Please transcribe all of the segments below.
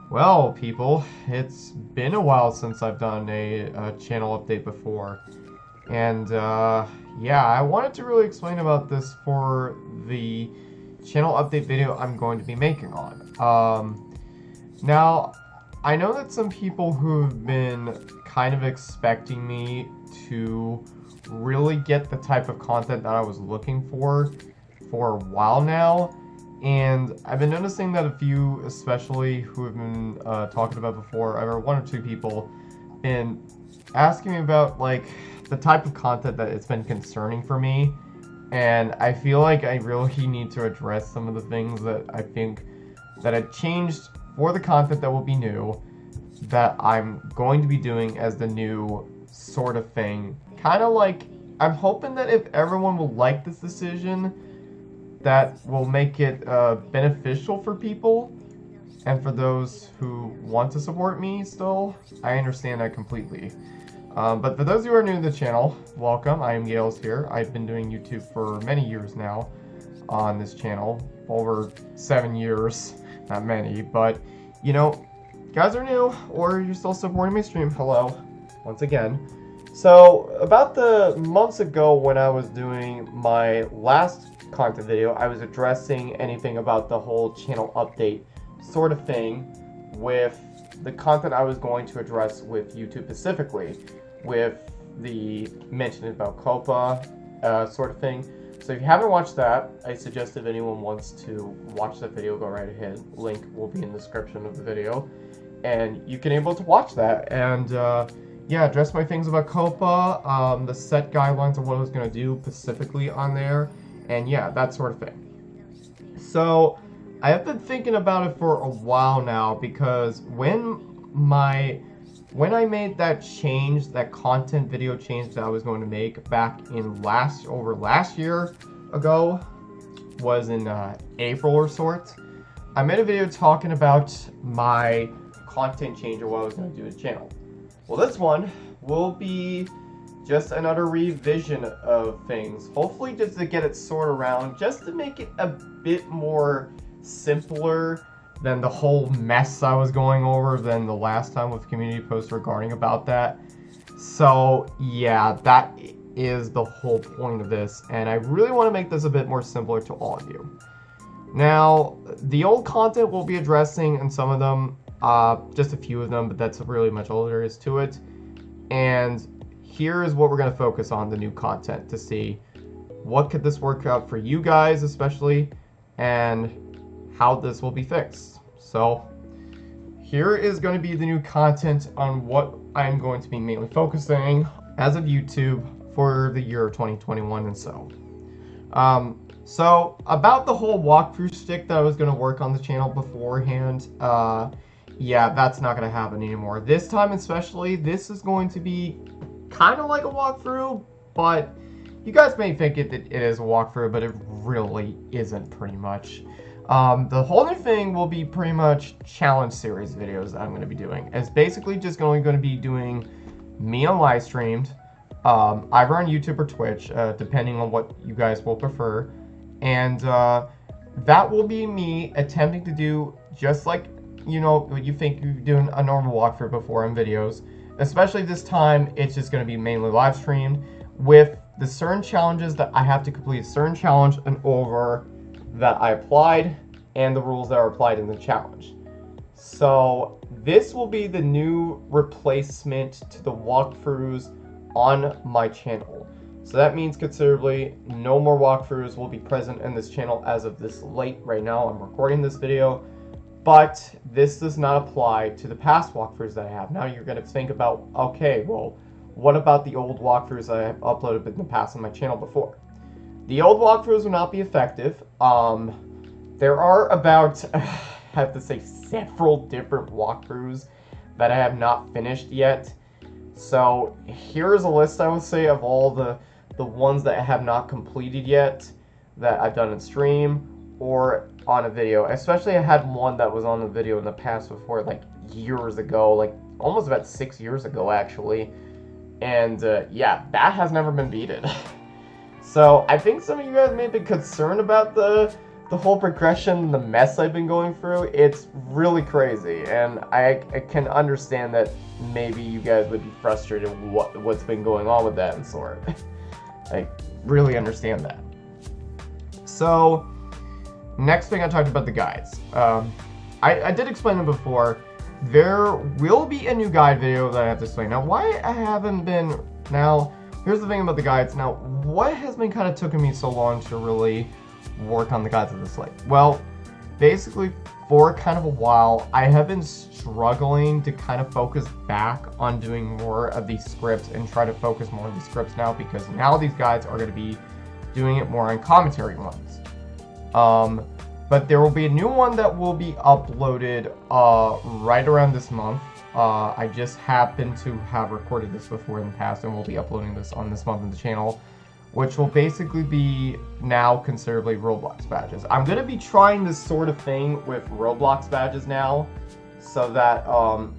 Well, people, it's been a while since I've done a channel update before. And, yeah, I wanted to really explain about this for the channel update video I'm going to be making on. Now, I know that some people who've been kind of expecting me to really get the type of content that I was looking for a while now. And I've been noticing that a few, especially who have been talking about before, or one or two people, been asking me about like the type of content that it's been concerning for me. And I feel like I really need to address some of the things that I think that I changed for the content that will be new, that I'm going to be doing as the new sort of thing. Kind of like, I'm hoping that if everyone will like this decision, that will make it beneficial for people and for those who want to support me still. I understand that completely. But for those who are new to the channel, welcome. I am Gales here. I've been doing YouTube for many years now on this channel. Over 7 years. Not many, but you know, guys are new or you're still supporting my stream. Hello, once again. So, about the months ago when I was doing my last content video, I was addressing anything about the whole channel update sort of thing with the content I was going to address with YouTube specifically, with the mention about Copa sort of thing. So if you haven't watched that, I suggest if anyone wants to watch that video, go right ahead. Link will be in the description of the video. And you can able to watch that and yeah, address my things about Copa, the set guidelines of what I was going to do specifically on there, and yeah, that sort of thing. So, I have been thinking about it for a while now, because when I made that change, that content video change that I was going to make back in last year ago, was in April or sort, I made a video talking about my content change or what I was going to do with the channel. Well, this one will be just another revision of things. Hopefully just to get it sorted around, just to make it a bit more simpler than the whole mess I was going over than the last time with community posts regarding about that. So yeah, that is the whole point of this, and I really want to make this a bit more simpler to all of you. Now, the old content we'll be addressing, and some of them, just a few of them, but that's really much all there is to it. And here is what we're going to focus on, the new content, to see what could this work out for you guys especially, and how this will be fixed. So here is going to be the new content on what I'm going to be mainly focusing as of YouTube for the year 2021 and so. So about the whole walkthrough stick that I was going to work on the channel beforehand, yeah, that's not going to happen anymore. This time especially, this is going to be kind of like a walkthrough, but you guys may think it is a walkthrough, but it really isn't pretty much. The whole new thing will be pretty much challenge series videos that I'm going to be doing. It's basically just going to be doing me on live streamed, either on YouTube or Twitch, depending on what you guys will prefer. And that will be me attempting to do just like, you know, you think you're doing a normal walkthrough before in videos. Especially this time, it's just going to be mainly live streamed with the certain challenges that I have to complete, certain challenge and over that I applied, and the rules that are applied in the challenge. So this will be the new replacement to the walkthroughs on my channel. So that means considerably no more walkthroughs will be present in this channel as of this late. Right now I'm recording this video, but this does not apply to the past walkthroughs that I have. Now you're going to think about, okay, well, what about the old walkthroughs I have uploaded in the past on my channel before? The old walkthroughs will not be effective. There are about, I have to say, several different walkthroughs that I have not finished yet. So here's a list, I would say, of all the ones that I have not completed yet that I've done in stream or on a video. Especially I had one that was on a video in the past before, like years ago, like almost about 6 years ago actually. And yeah, that has never been beaten. So I think some of you guys may be concerned about the the whole progression, the mess I've been going through, it's really crazy, and I can understand that maybe you guys would be frustrated with what's been going on with that and sort. I really understand that. So, next thing I talked about the guides. I did explain them before. There will be a new guide video that I have to explain. Now, why I haven't been... Now, here's the thing about the guides. Now, what has been kind of taking me so long to really work on the guides of the slate? Well, basically, for kind of a while, I have been struggling to kind of focus back on doing more of these scripts and try to focus more on these scripts now, because now these guides are going to be doing it more on commentary ones. But there will be a new one that will be uploaded right around this month. I just happen to have recorded this before in the past, and we'll be uploading this on this month on the channel, which will basically be now considerably Roblox badges. I'm going to be trying this sort of thing with Roblox badges now, so that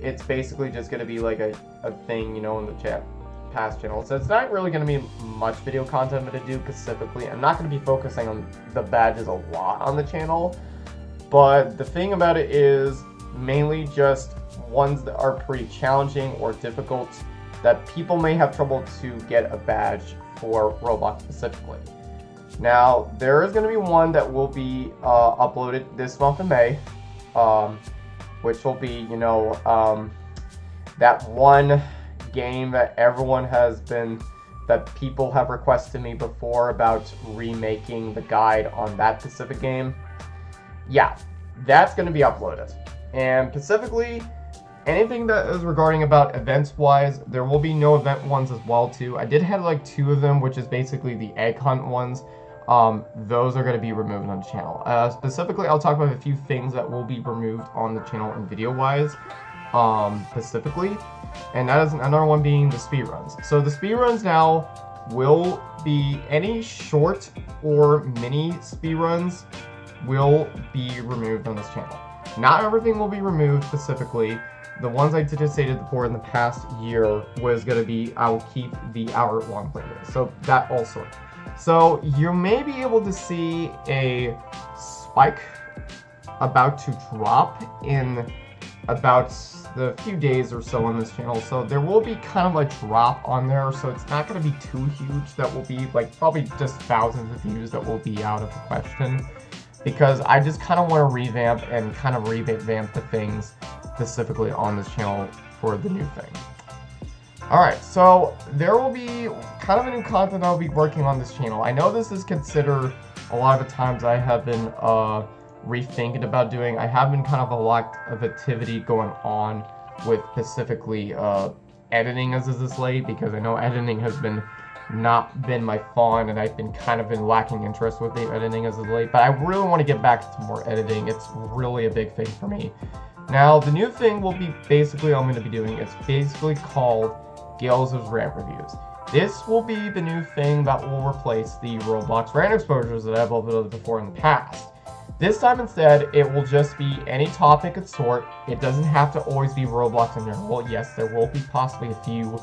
it's basically just going to be like a thing, you know, in the past channel. So it's not really going to be much video content I'm going to do specifically. I'm not going to be focusing on the badges a lot on the channel, but the thing about it is mainly just ones that are pretty challenging or difficult that people may have trouble to get a badge for Roblox specifically. Now, there is going to be one that will be uploaded this month in May, which will be, you know, that one game that everyone has been, that people have requested me before about remaking the guide on that specific game. Yeah, that's going to be uploaded. And specifically, anything that is regarding about events wise, there will be no event ones as well too. I did have like 2 of them, which is basically the egg hunt ones. Those are going to be removed on the channel. Specifically, I'll talk about a few things that will be removed on the channel in video wise, specifically. And that is another one being the speedruns. So the speedruns now will be any short or mini speedruns will be removed on this channel. Not everything will be removed specifically. The ones I just stated before in the past year was going to be, I will keep the hour-long playlist. So that also. So you may be able to see a spike about to drop in about the few days or so on this channel. So there will be kind of a drop on there. So it's not going to be too huge. That will be like probably just thousands of views that will be out of the question. Because I just kind of want to revamp and kind of revamp the things specifically on this channel for the new thing. Alright, so there will be kind of a new content I'll be working on this channel. I know this is considered a lot of the times I have been rethinking about doing. I have been kind of a lot of activity going on with specifically editing as of this late, because I know editing has not been my fun, and I've been kind of lacking interest with the editing as of late, but I really want to get back to more editing. It's really a big thing for me. Now, the new thing will be basically I'm going to be doing, it's basically called Gales' Rant Reviews. This will be the new thing that will replace the Roblox rant exposures that I've uploaded before in the past. This time instead, it will just be any topic of sort. It doesn't have to always be Roblox in general. Yes, there will be possibly a few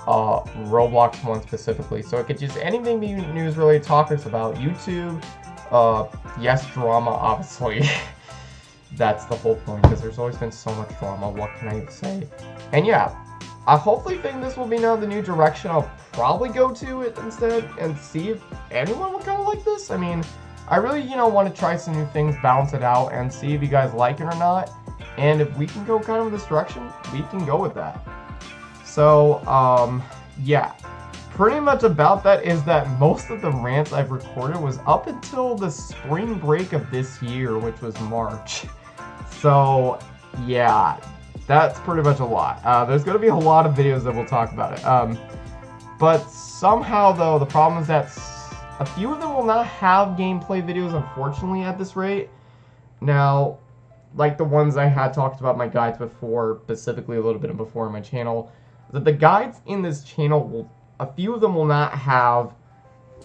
Roblox ones specifically. So it could just anything be news-related topics about YouTube. Yes, drama, obviously. That's the whole point, because there's always been so much drama. What can I say? And yeah, I hopefully think this will be now the new direction I'll probably go to it instead, and see if anyone will kind of like this. I mean, I really, you know, want to try some new things, balance it out, and see if you guys like it or not. And if we can go kind of in this direction, we can go with that. So, yeah. Pretty much about that is that most of the rants I've recorded was up until the spring break of this year, which was March. So, yeah. That's pretty much a lot. There's going to be a lot of videos that we'll talk about it. But somehow, though, the problem is that a few of them will not have gameplay videos, unfortunately, at this rate. Now, like the ones I had talked about my guides before, specifically a little bit before on my channel, that the guides in this channel will, a few of them will not have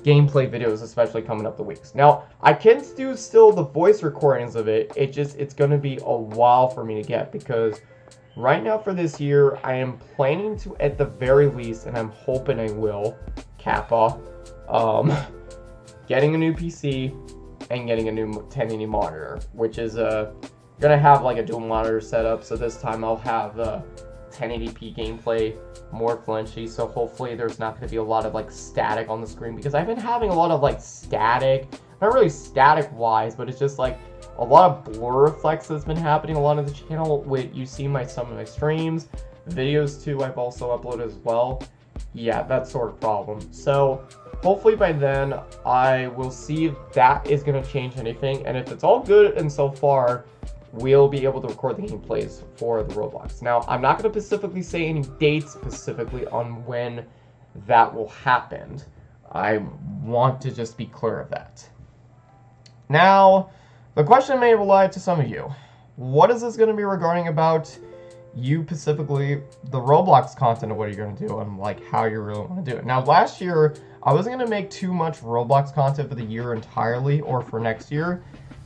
gameplay videos, especially coming up the weeks. Now, I can do still the voice recordings of it. It's going to be a while for me to get, because right now for this year, I am planning to, at the very least, and I'm hoping I will, Kappa, getting a new PC, and getting a new 1080 monitor, which is gonna have like a dual monitor setup. So this time I'll have 1080p gameplay, more flinchy. So hopefully there's not gonna be a lot of like static on the screen, because I've been having a lot of like static, not really static wise, but it's just like a lot of blur effects that's been happening a lot of the channel. With you see some of my streams, videos too, I've also uploaded as well. Yeah, that sort of problem. So hopefully by then I will see if that is going to change anything, and if it's all good and so far, we'll be able to record the gameplays for the Roblox. Now, I'm not going to specifically say any dates specifically on when that will happen. I want to just be clear of that. Now, the question may relate to some of you. What is this going to be regarding about you specifically, the Roblox content, of what you're going to do, and like how you really want to do it? Now, last year, I wasn't going to make too much Roblox content for the year entirely, or for next year.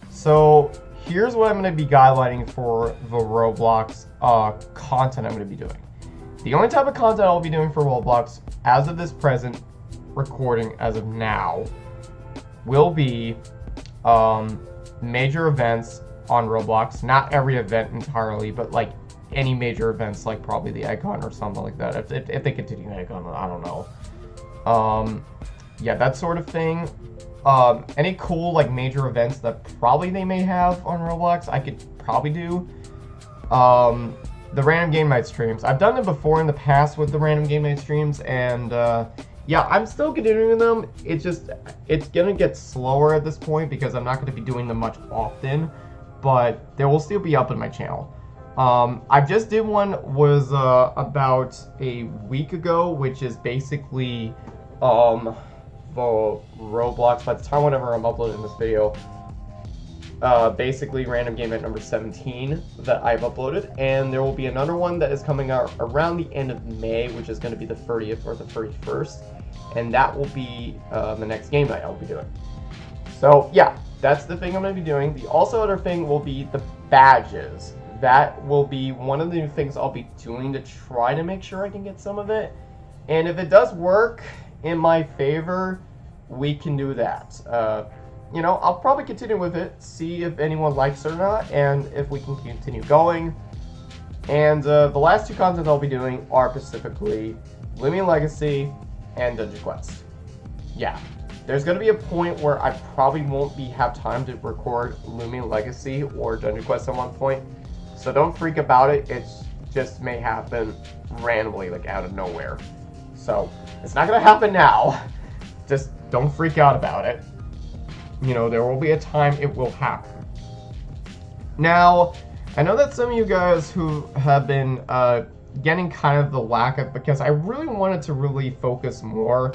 So here's what I'm going to be guideline for the Roblox content I'm going to be doing. The only type of content I'll be doing for Roblox, as of this present recording, as of now, will be major events on Roblox. Not every event entirely, but like any major events, like probably the Egg Hunt or something like that. If they continue Egg Hunt, I don't know. Yeah, that sort of thing. Any cool like major events that probably they may have on Roblox, I could probably do. The random game night streams, I've done it before in the past with the random game night streams, and yeah, I'm still continuing them. It's gonna get slower at this point because I'm not gonna be doing them much often, but they will still be up on my channel. I just did one, was about a week ago, which is basically the Roblox, by the time whenever I'm uploading this video, basically random game night number 17 that I've uploaded, and there will be another one that is coming out around the end of May, which is going to be the 30th or the 31st, and that will be the next game night I'll be doing. So yeah, that's the thing I'm going to be doing. The also other thing will be the badges. That will be one of the new things I'll be doing to try to make sure I can get some of it, and if it does work in my favor, we can do that. You know, I'll probably continue with it, see if anyone likes it or not, and if we can continue going. And the last two content I'll be doing are specifically Lumi Legacy and Dungeon Quest. Yeah, there's going to be a point where I probably won't have time to record Lumi Legacy or Dungeon Quest at one point, so don't freak about it. It just may happen randomly, like out of nowhere. So it's not going to happen now. Just don't freak out about it. You know, there will be a time it will happen. Now, I know that some of you guys who have been getting kind of the lack of, because I really wanted to really focus more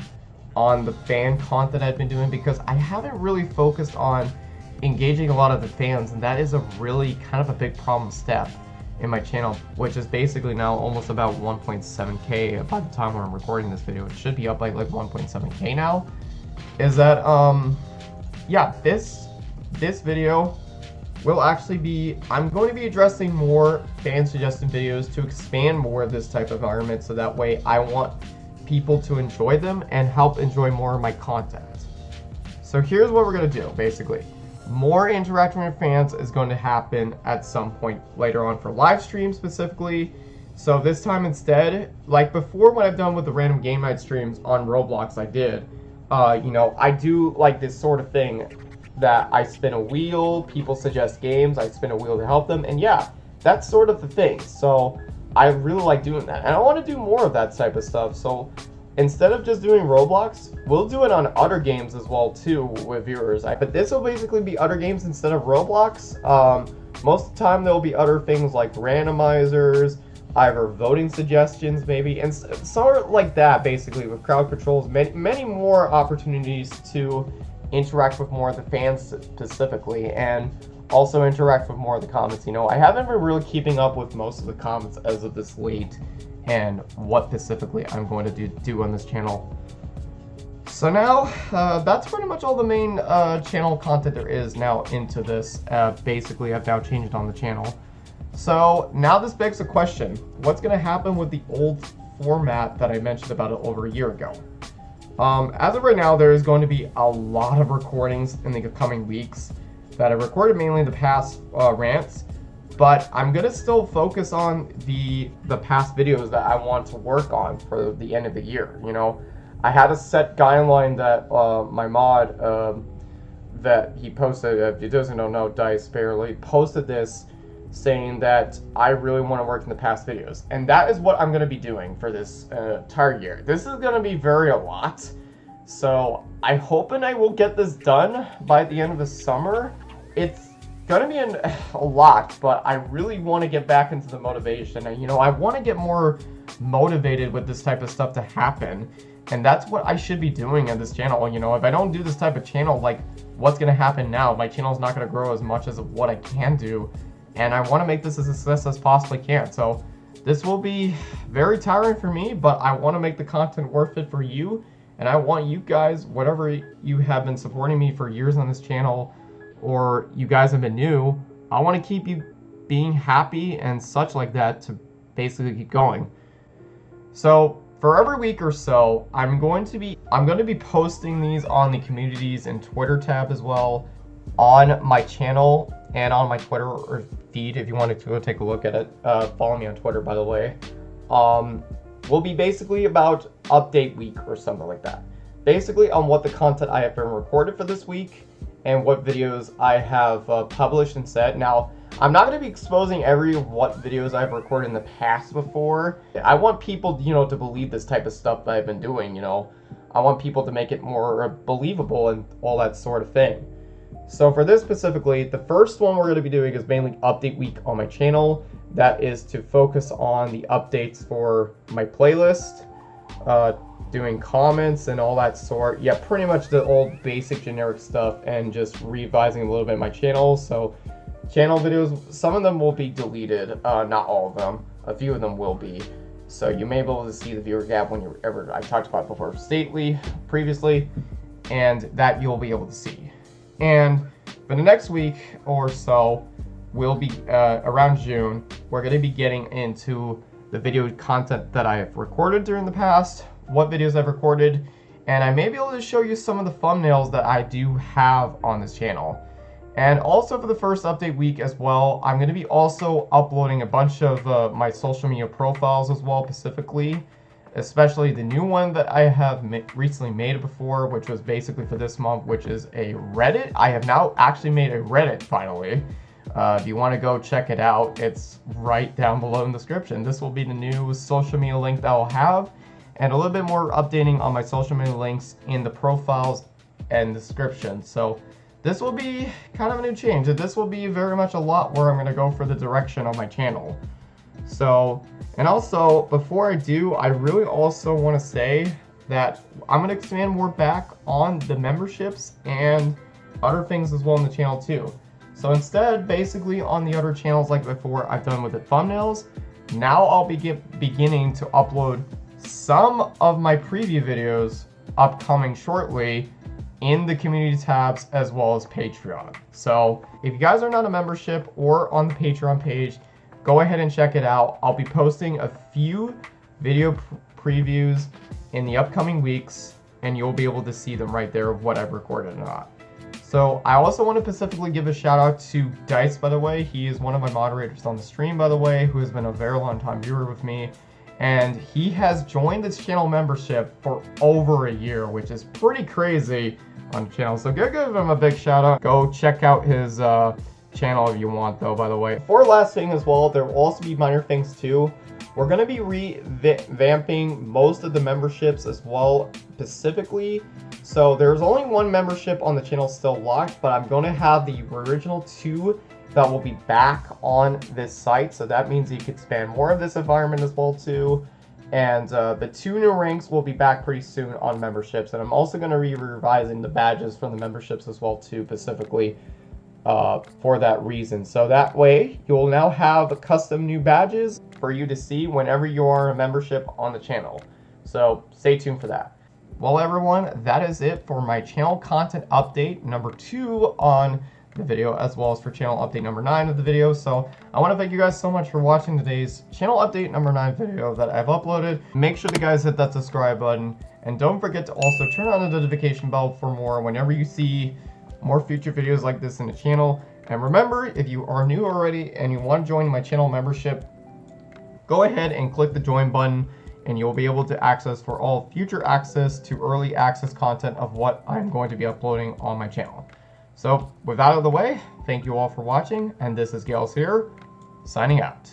on the fan content I've been doing, because I haven't really focused on engaging a lot of the fans, and that is a really kind of a big problem step in my channel, which is basically now almost about 1.7k by the time when I'm recording this video. It should be up by like 1.7k now. Is that yeah, this video will actually be, I'm going to be addressing more fan suggested videos to expand more of this type of environment, so that way I want people to enjoy them and help enjoy more of my content. So here's what we're going to do, basically. More interaction with fans is going to happen at some point later on for live streams specifically. So this time instead, like before when I've done with the random game night streams on Roblox, I did, you know, I do like this sort of thing that I spin a wheel, people suggest games, I spin a wheel to help them, and yeah, that's sort of the thing. So I really like doing that, and I want to do more of that type of stuff. So instead of just doing Roblox, we'll do it on other games as well too with viewers. But this will basically be other games instead of Roblox. Most of the time there will be other things like randomizers, either voting suggestions maybe, and sort of like that, basically with crowd controls, many more opportunities to interact with more of the fans specifically, and also interact with more of the comments. You know, I haven't been really keeping up with most of the comments as of this late, and what specifically I'm going to do on this channel. So now, that's pretty much all the main channel content there is now into this. Basically, I've now changed on the channel. So now this begs the question, what's going to happen with the old format that I mentioned about it over a year ago? As of right now, there is going to be a lot of recordings in the coming weeks that I recorded, mainly the past rants, but I'm gonna still focus on the past videos that I want to work on for the end of the year. You know, I had a set guideline that my mod that he posted. If you doesn't know, Dice Barely posted this saying that I really want to work in the past videos, and that is what I'm going to be doing for this entire year. This is going to be a lot, so I hope and I will get this done by the end of the summer. It's going to be a lot, but I really want to get back into the motivation, and you know, I want to get more motivated with this type of stuff to happen, and that's what I should be doing on this channel. You know, if I don't do this type of channel, like, what's going to happen now? My channel is not going to grow as much as what I can do, and I want to make this as a success as possibly can. So this will be very tiring for me, but I want to make the content worth it for you, and I want you guys, whatever you have been supporting me for years on this channel, or you guys have been new, I want to keep you being happy and such like that to basically keep going. So for every week or so, I'm going to be posting these on the communities and Twitter tab as well, on my channel and on my Twitter feed. If you wanted to go take a look at it, follow me on Twitter, by the way. Will be basically about update week or something like that. Basically on what the content I have been recorded for this week and what videos I have published and said. Now, I'm not going to be exposing what videos I've recorded in the past before. I want people, you know, to believe this type of stuff that I've been doing, you know. I want people to make it more believable and all that sort of thing. So for this specifically, the first one we're going to be doing is mainly update week on my channel. That is to focus on the updates for my playlist, doing comments and all that sort. Yeah, pretty much the old basic generic stuff, and just revising a little bit my channel. So channel videos, some of them will be deleted, not all of them. A few of them will be. So you may be able to see the viewer gap whenever I talked about before previously, and that you'll be able to see. And for the next week or so, we'll be around June, we're going to be getting into the video content that I have recorded during the past, what videos I've recorded, and I may be able to show you some of the thumbnails that I do have on this channel. And also for the first update week as well, I'm going to be also uploading a bunch of my social media profiles as well, specifically, especially the new one that I have recently made before, which was basically for this month, which is a Reddit. I have now actually made a Reddit finally. If you want to go check it out, it's right down below in the description. This will be the new social media link that I'll have, and a little bit more updating on my social media links in the profiles and description. So this will be kind of a new change. This will be very much a lot where I'm going to go for the direction of my channel. So, and also, before I do, I really also want to say that I'm going to expand more back on the memberships and other things as well in the channel too. So instead, basically on the other channels like before I've done with the thumbnails, now I'll be beginning to upload some of my preview videos upcoming shortly in the community tabs as well as Patreon. So if you guys are not a membership or on the Patreon page, go ahead and check it out. I'll be posting a few video previews in the upcoming weeks, and you'll be able to see them right there of what I've recorded or not. So I also want to specifically give a shout out to Dice, by the way. He is one of my moderators on the stream, by the way, who has been a very long time viewer with me. And he has joined this channel membership for over a year, which is pretty crazy on the channel. So go give him a big shout out. Go check out his channel if you want, though, by the way. For last thing as well, there will also be minor things too. We're going to be revamping most of the memberships as well, specifically. So there's only one membership on the channel still locked, but I'm going to have the original two that will be back on this site. So that means you could spend more of this environment as well too. And the two new ranks will be back pretty soon on memberships. And I'm also going to be revising the badges from the memberships as well too, specifically for that reason. So that way you'll now have custom new badges for you to see whenever you are a membership on the channel. So stay tuned for that. Well, everyone, that is it for my channel content update number 2 on the video, as well as for channel update number 9 of the video. So I want to thank you guys so much for watching today's channel update number 9 video that I've uploaded. Make sure the guys hit that subscribe button, and don't forget to also turn on the notification bell for more whenever you see more future videos like this in the channel. And remember, if you are new already and you want to join my channel membership, go ahead and click the join button, and you'll be able to access for all future access to early access content of what I'm going to be uploading on my channel. So with that out of the way, thank you all for watching, and this is Gales here, signing out.